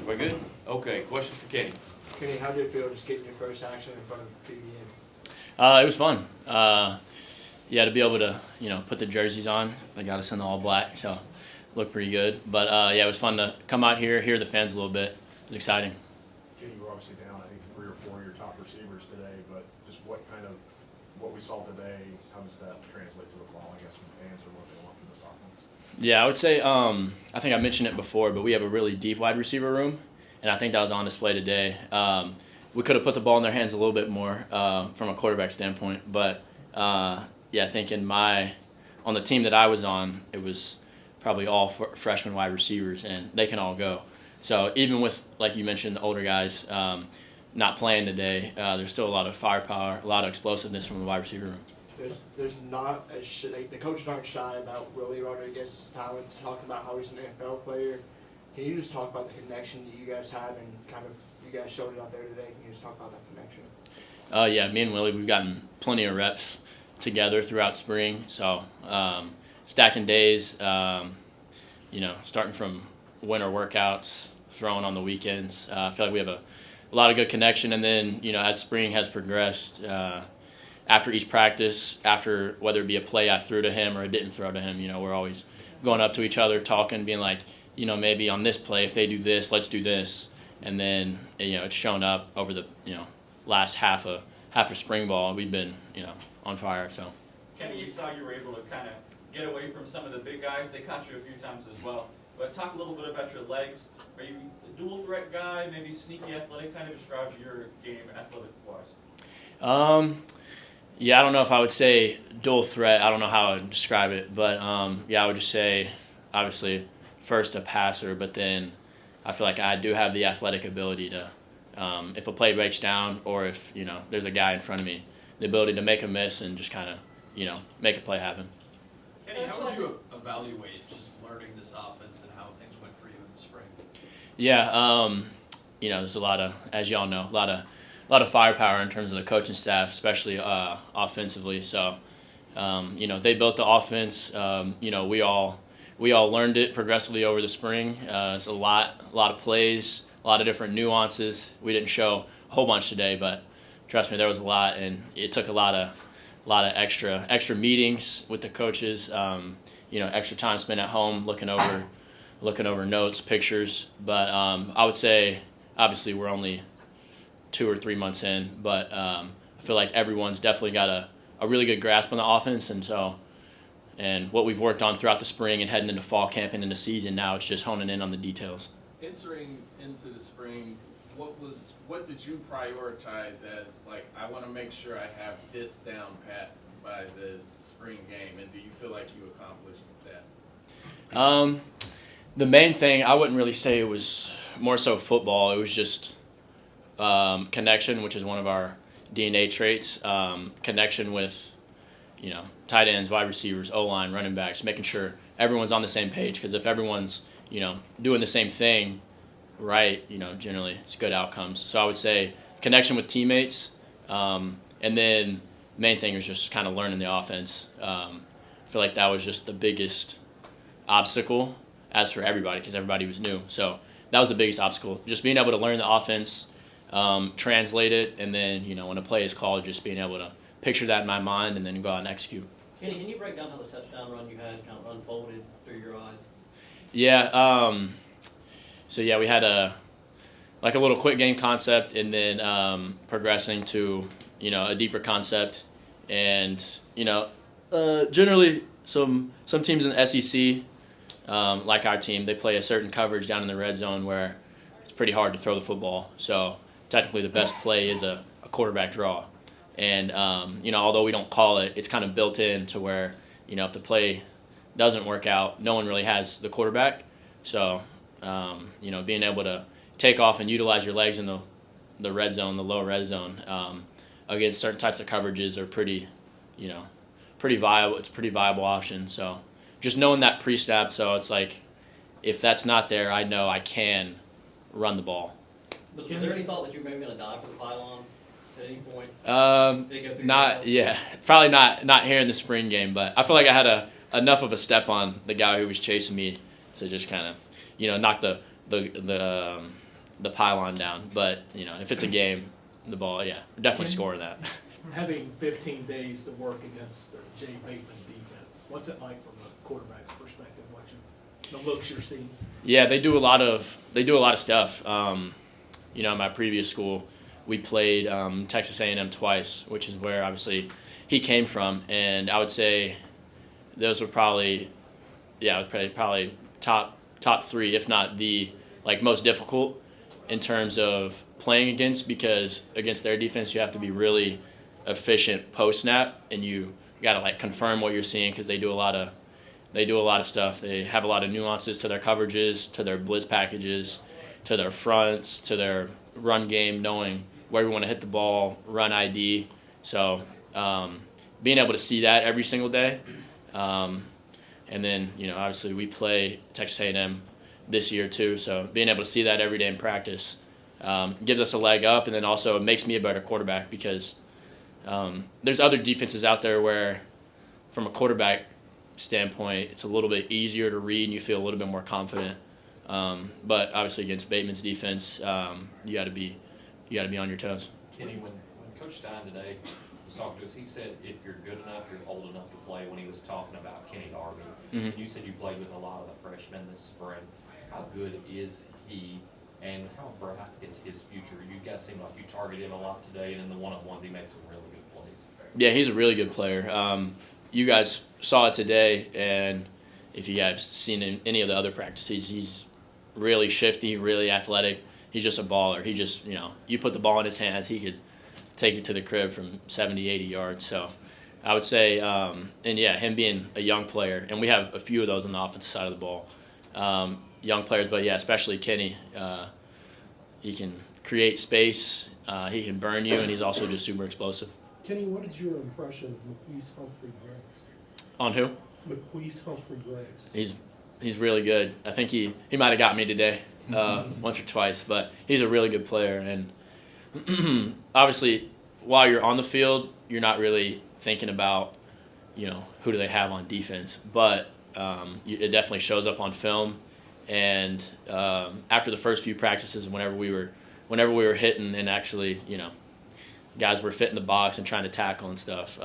We're good? Okay, questions for Kenny? Kenny, how did it feel just getting your first action in front of PBN? It was fun. To be able to, put the jerseys on. They got us in the all black, so looked pretty good. But, it was fun to come out here, hear the fans a little bit. It was exciting. Kenny, you were obviously down, I think, 3 or 4 of your top receivers today, but just what we saw today, how does that translate to the fall, I guess, from fans or what they want from this offense? Yeah, I would say, I think I mentioned it before, but we have a really deep wide receiver room, and I think that was on display today. We could have put the ball in their hands a little bit more from a quarterback standpoint, but I think on the team that I was on, it was probably all freshman wide receivers, and they can all go. So even with, like you mentioned, the older guys not playing today, there's still a lot of firepower, a lot of explosiveness from the wide receiver room. There's not the coaches aren't shy about Willie Rodriguez's talent, talking about how he's an NFL player. Can you just talk about the connection that you guys have and kind of you guys showed it out there today? Can you just talk about that connection? Me and Willie, we've gotten plenty of reps together throughout spring. So stacking days, starting from winter workouts, throwing on the weekends. I feel like we have a lot of good connection. And then, as spring has progressed, after each practice, after whether it be a play I threw to him or I didn't throw to him, we're always going up to each other, talking, being like, maybe on this play, if they do this, let's do this. And then, it's shown up over the, last half of spring ball. We've been, on fire. So, Kenny, you saw you were able to kind of get away from some of the big guys. They caught you a few times as well. But talk a little bit about your legs. Are you a dual threat guy, maybe sneaky athletic? Kind of describe your game athletic-wise. I don't know if I would say dual threat. I don't know how I would describe it. But, I would just say, obviously, first a passer, but then I feel like I do have the athletic ability to, if a play breaks down or if, there's a guy in front of me, the ability to make a miss and just kind of, make a play happen. Kenny, how would you evaluate just learning this offense and how things went for you in the spring? There's a lot of, as y'all know, a lot of firepower in terms of the coaching staff, especially offensively. So, they built the offense. We all learned it progressively over the spring. It's a lot of plays, a lot of different nuances. We didn't show a whole bunch today, but trust me, there was a lot, and it took a lot of extra meetings with the coaches. Extra time spent at home looking over notes, pictures. But I would say, obviously, we're only 2 or 3 months in, but I feel like everyone's definitely got a really good grasp on the offense, and what we've worked on throughout the spring and heading into fall camp and into season now, it's just honing in on the details. Entering into the spring, what did you prioritize as, like, I want to make sure I have this down pat by the spring game, and do you feel like you accomplished that? The main thing, I wouldn't really say it was more so football. It was just connection, which is one of our DNA traits. Connection with, tight ends, wide receivers, O-line, running backs, making sure everyone's on the same page. Because if everyone's, doing the same thing right, generally it's good outcomes. So I would say connection with teammates, and then main thing is just kind of learning the offense. I feel like that was just the biggest obstacle as for everybody because everybody was new. So that was the biggest obstacle, just being able to learn the offense, translate it, and then, when a play is called, just being able to picture that in my mind and then go out and execute. Kenny, can you break down how the touchdown run you had kind of unfolded through your eyes? Yeah. We had a little quick game concept and then progressing to, a deeper concept. And, generally some teams in the SEC, like our team, they play a certain coverage down in the red zone where it's pretty hard to throw the football. So technically the best play is a quarterback draw. And, although we don't call it, it's kind of built in to where, if the play doesn't work out, no one really has the quarterback. So, being able to take off and utilize your legs in the red zone, the low red zone, against certain types of coverages are pretty viable. It's a pretty viable option. So just knowing that pre-snap, so it's like if that's not there, I know I can run the ball. Was there any thought that you were maybe going to die for the pylon at any point? Probably not here in the spring game, but I feel like I had enough of a step on the guy who was chasing me to just kind of, knock the the pylon down. But if it's a game, the ball, definitely score that. Having 15 days to work against the Jay Bateman defense, what's it like from the quarterback's perspective? The looks you're seeing? Yeah, they do a lot of stuff. In my previous school, we played Texas A&M twice, which is where obviously he came from, and I would say those were probably top three, if not the most difficult in terms of playing against, because against their defense you have to be really efficient post snap, and you got to confirm what you're seeing, because they do a lot of stuff. They have a lot of nuances to their coverages, to their blitz packages, to their fronts, to their run game, knowing where we want to hit the ball, run ID. So being able to see that every single day. And then, obviously we play Texas A&M this year too. So being able to see that every day in practice gives us a leg up, and then also it makes me a better quarterback, because there's other defenses out there where from a quarterback standpoint, it's a little bit easier to read and you feel a little bit more confident. But obviously against Bateman's defense, you got to be on your toes. Kenny, when Coach Stein today was talking to us, he said if you're good enough, you're old enough to play. When he was talking about Kenny Darby, Mm-hmm. you said you played with a lot of the freshmen this spring. How good is he, and how bright is his future? You guys seem like you targeted him a lot today, and in the one-on-ones, he made some really good plays. Yeah, he's a really good player. You guys saw it today, and if you guys seen any of the other practices, he's really shifty, really athletic. He's just a baller. He just, you put the ball in his hands, he could take it to the crib from 70, 80 yards. So I would say, him being a young player, and we have a few of those on the offensive side of the ball, young players, but especially Kenny. He can create space, he can burn you, and he's also just super explosive. Kenny, what is your impression of McQueese Humphrey Grace? On who? McQueese Humphrey Grace. He's really good. I think he might have got me today once or twice, but he's a really good player. And obviously, while you're on the field, you're not really thinking about, who do they have on defense. But it definitely shows up on film. And after the first few practices, whenever we were hitting and actually, guys were fitting the box and trying to tackle and stuff,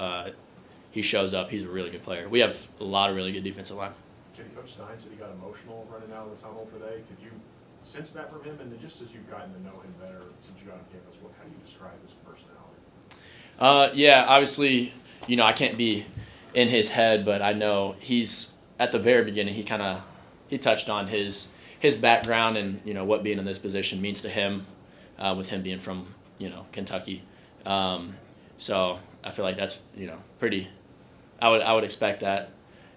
he shows up. He's a really good player. We have a lot of really good defensive line. Kenny, Coach Stein said he got emotional running out of the tunnel today. Could you sense that from him? And then just as you've gotten to know him better since you got on campus, how do you describe his personality? Obviously, I can't be in his head, but I know he's at the very beginning. He touched on his background and what being in this position means to him, with him being from Kentucky. So I feel like that's pretty. I would expect that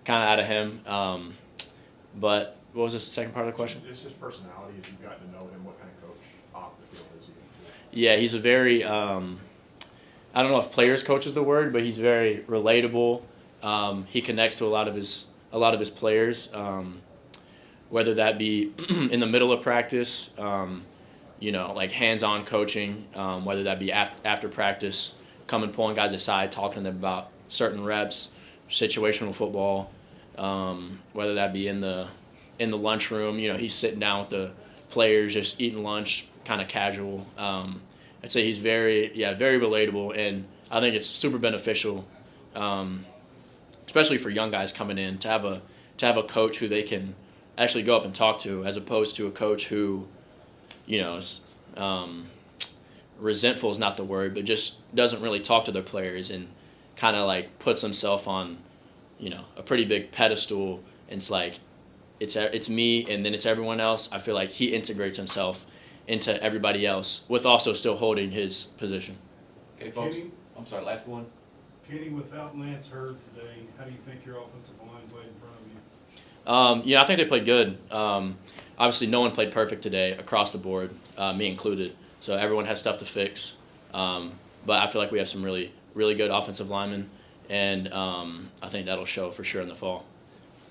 kind of out of him. But what was the second part of the question? It's his personality. As you've gotten to know him, what kind of coach off the field is he? Yeah, he's a very. I don't know if players coach is the word, but he's very relatable. He connects to a lot of his players, whether that be in the middle of practice, hands-on coaching, whether that be after practice, coming pulling guys aside, talking to them about certain reps, situational football, whether that be in the lunchroom. He's sitting down with the players, just eating lunch, kind of casual. I'd say he's very relatable, and I think it's super beneficial, especially for young guys coming in, to have a coach who they can actually go up and talk to, as opposed to a coach who, is, resentful is not the word, but just doesn't really talk to their players and kind of puts himself on, a pretty big pedestal. And it's me and then it's everyone else. I feel like he integrates himself into everybody else with also still holding his position. Okay, folks. I'm sorry, last one. Kenny, without Lance Hurd today, how do you think your offensive line played in front of you? I think they played good. Obviously, no one played perfect today across the board, me included. So everyone has stuff to fix. But I feel like we have some really, really good offensive linemen, and I think that'll show for sure in the fall.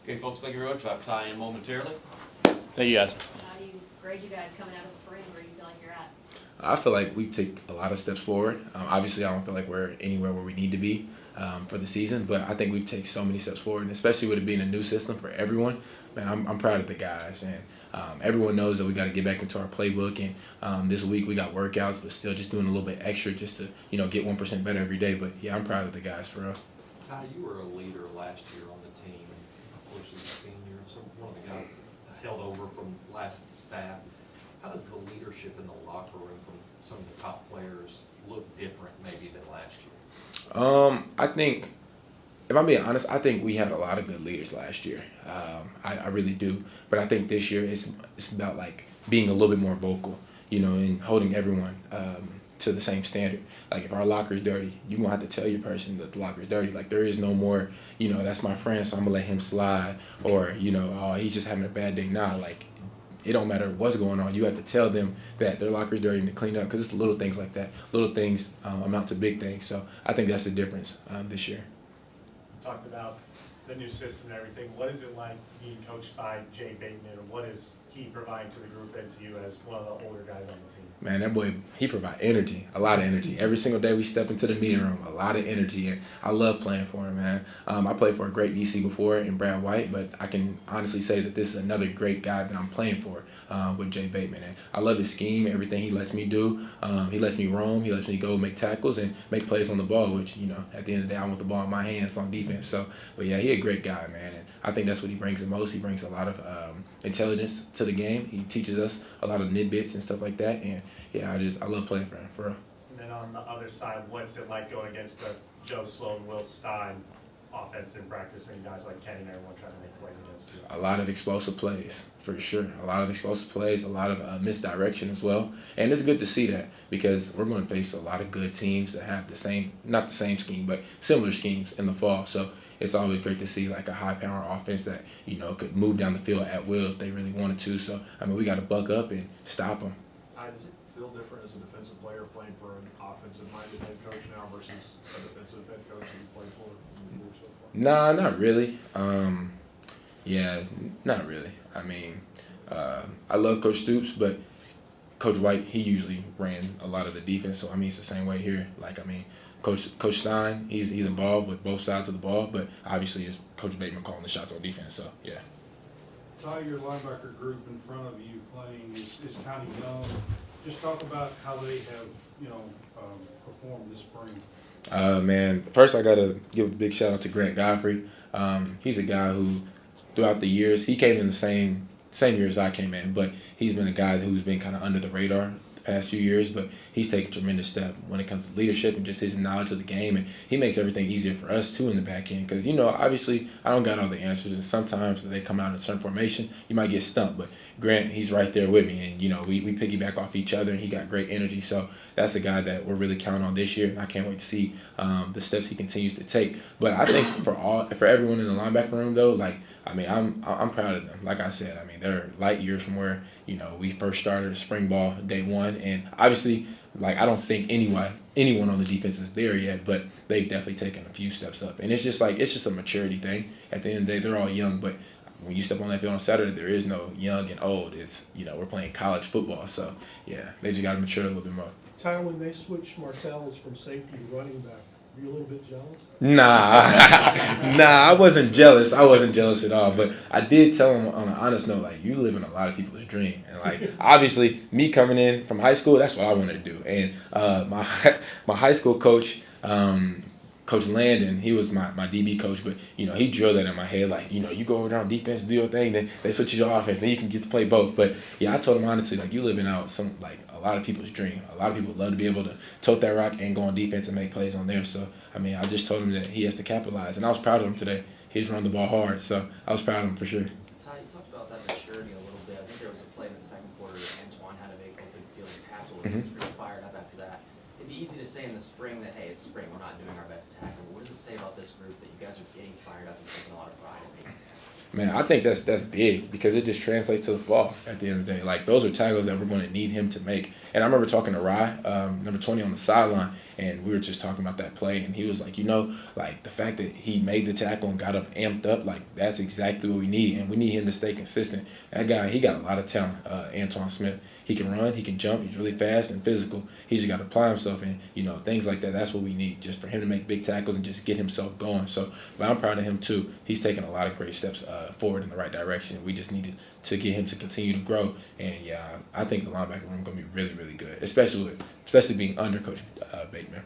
Okay, folks, thank you very much. I'll have Ty in momentarily. Thank you, guys. How do you grade you guys coming out of spring? Where do you feel like you're at? I feel like we take a lot of steps forward. Obviously, I don't feel like we're anywhere where we need to be for the season, but I think we've taken so many steps forward, and especially with it being a new system for everyone. Man, I'm proud of the guys, and everyone knows that we got to get back into our playbook. And this week we got workouts, but still just doing a little bit extra just to get 1% better every day. But yeah, I'm proud of the guys for real. Ty, you were a leader last year on the team, and of course as a senior, so one of the guys that held over from last staff. How does the leadership in the locker room from some of the top players look different maybe than last year? I think, if I'm being honest, I think we had a lot of good leaders last year. I really do. But I think this year it's about like being a little bit more vocal, and holding everyone to the same standard. Like if our locker's dirty, you're gonna have to tell your person that the locker's dirty. Like there is no more, that's my friend, so I'm gonna let him slide, or oh, he's just having a bad day. Nah, like it don't matter what's going on. You have to tell them that their locker's dirty and to clean up, because it's the little things like that. Little things amount to big things. So I think that's the difference this year. You talked about the new system and everything. What is it like being coached by Jay Bateman, or what is he providing to the group and to you as one of the older guys on the team? Man, that boy, he provides energy, a lot of energy. Every single day we step into the meeting room, a lot of energy, and I love playing for him, man. I played for a great DC before in Brad White, but I can honestly say that this is another great guy that I'm playing for with Jay Bateman. And I love his scheme, everything he lets me do. He lets me roam, he lets me go make tackles and make plays on the ball, which, at the end of the day, I want the ball in my hands on defense. So, but yeah, he's a great guy, man. And I think that's what he brings the most. He brings a lot of intelligence to the game. He teaches us a lot of nitbits and stuff like that. And yeah, I love playing for him, for real. And then on the other side, what's it like going against the Joe Sloan, Will Stein offense in practice, and guys like Kenny and everyone trying to make plays against you? A lot of explosive plays, for sure. A lot of explosive plays, a lot of misdirection as well. And it's good to see that, because we're going to face a lot of good teams that have the same, not the same scheme, but similar schemes in the fall. So it's always great to see like a high-power offense that, could move down the field at will if they really wanted to. So, we got to buck up and stop them. Does it feel different as a defensive player playing for an offensive-minded head coach now versus a defensive head coach that you played for in the years so far? Nah, not really. Yeah, not really. I love Coach Stoops, but Coach White, he usually ran a lot of the defense. So, it's the same way here. Coach Stein, he's involved with both sides of the ball, but obviously it's Coach Bateman calling the shots on defense. So, yeah. Saw your linebacker group in front of you playing is kind of young. Just talk about how they have, performed this spring. Man, first I got to give a big shout out to Grant Godfrey. He's a guy who, throughout the years, he came in the same year as I came in, but he's been a guy who's been kind of under the radar the past few years, but he's taken a tremendous step when it comes to leadership and just his knowledge of the game, and he makes everything easier for us too in the back end, because obviously I don't got all the answers, and sometimes they come out in a certain formation, you might get stumped, but Grant, he's right there with me, and we piggyback off each other, and he got great energy. So that's a guy that we're really counting on this year, and I can't wait to see the steps he continues to take. But I think for everyone in the linebacker room though, I'm proud of them. Like I said, they're light years from where we first started spring ball day one, and obviously I don't think anyone on the defense is there yet, but they've definitely taken a few steps up, and it's just a maturity thing. At the end of the day, they're all young, but when you step on that field on Saturday, there is no young and old. It's, we're playing college football. So, yeah, they just got to mature a little bit more. Ty, when they switched Martell's from safety to running back, were you a little bit jealous? Nah, I wasn't jealous. I wasn't jealous at all. But I did tell him on an honest note, you live in a lot of people's dream. And, obviously, me coming in from high school, that's what I wanted to do. And my high school coach, Coach Landon, he was my DB coach, but, he drilled that in my head, you go over there on defense, do your thing, then they switch you to offense, then you can get to play both. But, yeah, I told him honestly, you living out a lot of people's dream. A lot of people love to be able to tote that rock and go on defense and make plays on there. So, I just told him that he has to capitalize, and I was proud of him today. He's run the ball hard, so I was proud of him for sure. Ty, you talked about that maturity a little bit. I think there was a play in the second quarter that Antoine had to make open field tackle, and he was pretty fired up after that. It'd be easy to say in the spring that, hey, it's spring, we're not doing our best tackle. What does it say about this group that you guys are getting fired up and taking a lot of pride in making tackles? Man, I think that's big because it just translates to the fall at the end of the day. Like, those are tackles that we're going to need him to make. And I remember talking to Rye, number 20 on the sideline, and we were just talking about that play, and he was like, like the fact that he made the tackle and got up, amped up, like that's exactly what we need, and we need him to stay consistent. That guy, he got a lot of talent, Antoine Smith. He can run, he can jump, he's really fast and physical. He just got to apply himself, and things like that. That's what we need, just for him to make big tackles and just get himself going. So, but I'm proud of him too. He's taken a lot of great steps forward in the right direction. We just needed to get him to continue to grow, and yeah, I think the linebacker room is going to be really, really good, especially being under Coach Bateman.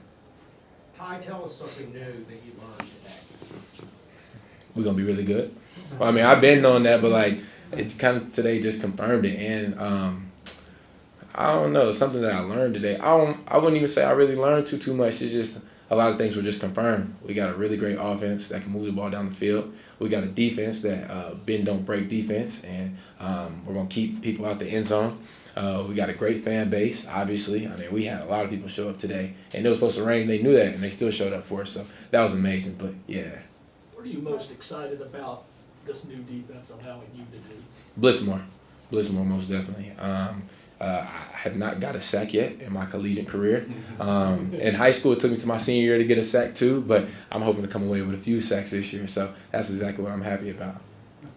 Ty, tell us something new that you learned today. We're going to be really good. Well, I mean, I've been knowing that, but like it's kind of today just confirmed it, and I don't know, something that I learned today. I wouldn't even say I really learned too much. It's just a lot of things were just confirmed. We got a really great offense that can move the ball down the field. We got a defense that bend don't break defense, and we're gonna keep people out the end zone. We got a great fan base, obviously. I mean, we had a lot of people show up today, and it was supposed to rain. They knew that, and they still showed up for us. So that was amazing. But yeah, What are you most excited about this new defense allowing you to do? Blitzmore, most definitely. I have not got a sack yet in my collegiate career. In high school, it took me to my senior year to get a sack too, but I'm hoping to come away with a few sacks this year. So that's exactly what I'm happy about.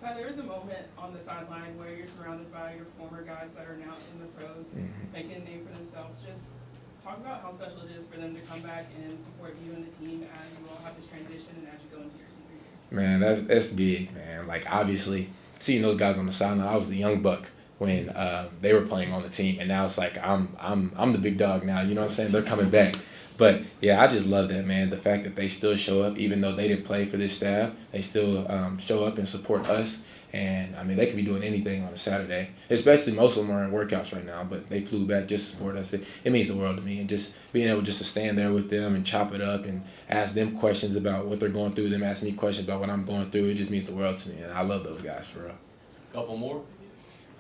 There was a moment on the sideline where you're surrounded by your former guys that are now in the pros, making a name for themselves. Just talk about how special it is for them to come back and support you and the team as you all have this transition and as you go into your senior year. Man, that's big, man. Like, obviously, seeing those guys on the sideline, I was the young buck when they were playing on the team, and now it's like I'm the big dog now. You know what I'm saying? They're coming back. But yeah, I just love that, man. The fact that they still show up, even though they didn't play for this staff, they still show up and support us. And I mean, they could be doing anything on a Saturday. Especially most of them are in workouts right now, but they flew back just to support us. It means the world to me, and just being able just to stand there with them and chop it up and ask them questions about what they're going through, them asking me questions about what I'm going through. It just means the world to me, and I love those guys for real. Couple more.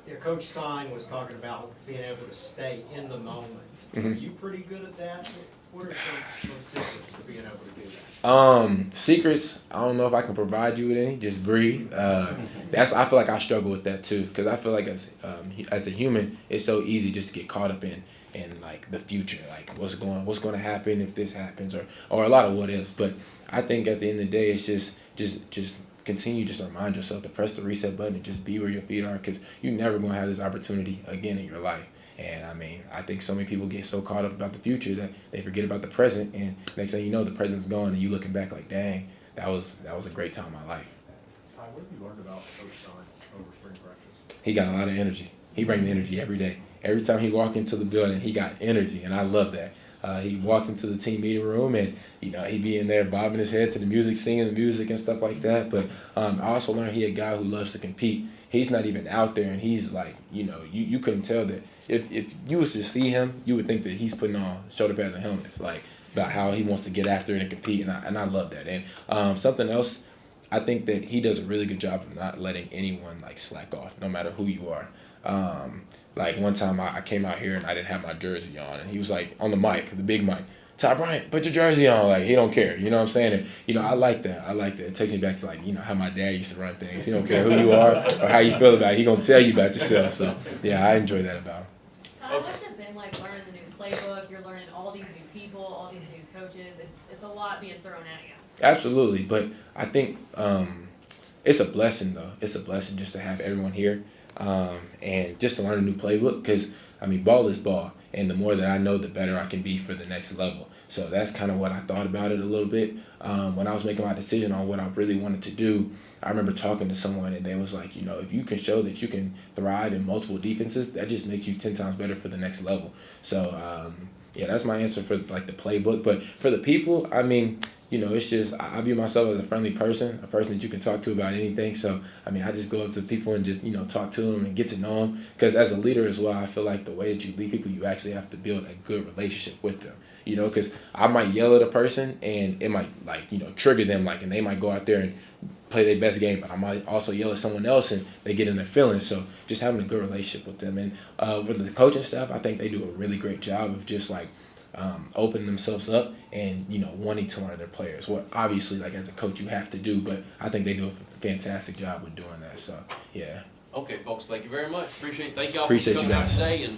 Yeah, Coach Stein was talking about being able to stay in the moment. Are you pretty good at that? What are some secrets to being able to do that? Secrets, I don't know if I can provide you with any. Just breathe. I feel like I struggle with that too, because I feel like as a human, it's so easy just to get caught up in like the future, like what's going to happen if this happens, or a lot of what ifs. But I think at the end of the day, it's just continue just to remind yourself to press the reset button and just be where your feet are, because you're never going to have this opportunity again in your life. And I mean, I think so many people get so caught up about the future that they forget about the present, and next thing you know, the present's gone, and you looking back like, dang, that was a great time in my life. Ty, what have you learned about Coach Stein over spring practice? He got a lot of energy. He brings the energy every day. Every time he walked into the building, he got energy, and I love that. He walked into the team meeting room, and he'd be in there bobbing his head to the music, singing the music and stuff like that. But I also learned he a guy who loves to compete. He's not even out there, and he's like, you couldn't tell that. If you was to see him, you would think that he's putting on shoulder pads and helmet, like about how he wants to get after it and compete, and I love that. And something else, I think that he does a really good job of not letting anyone like slack off, no matter who you are. Like one time I came out here and I didn't have my jersey on, and he was like on the mic, the big mic, Ty Bryant, put your jersey on. Like, he don't care, you know what I'm saying? And I like that. It takes me back to like how my dad used to run things. He don't care who you are or how you feel about it. He gonna tell you about yourself. So yeah, I enjoy that about him. Ty, what's it been like learning the new playbook? You're learning all these new people, all these new coaches. It's a lot being thrown at you. Absolutely, but I think it's a blessing though. It's a blessing just to have everyone here and just to learn a new playbook, because I mean, ball is ball, and the more that I know, the better I can be for the next level. So that's kind of what I thought about it a little bit. When I was making my decision on what I really wanted to do, I remember talking to someone, and they was like, if you can show that you can thrive in multiple defenses, that just makes you 10 times better for the next level. So yeah, that's my answer for like the playbook. But for the people, I mean, it's just, I view myself as a friendly person, a person that you can talk to about anything. So, I mean, I just go up to people and just, talk to them and get to know them. Because as a leader as well, I feel like the way that you lead people, you actually have to build a good relationship with them. Because I might yell at a person and it might, trigger them, and they might go out there and play their best game. But I might also yell at someone else and they get in their feelings. So just having a good relationship with them. And with the coaching staff, I think they do a really great job of just, opening themselves up and, you know, wanting to learn their players. What obviously, like as a coach, you have to do, but I think they do a fantastic job with doing that. So, yeah. Okay, folks, thank you very much. Thank y'all Appreciate for you coming out guys. today and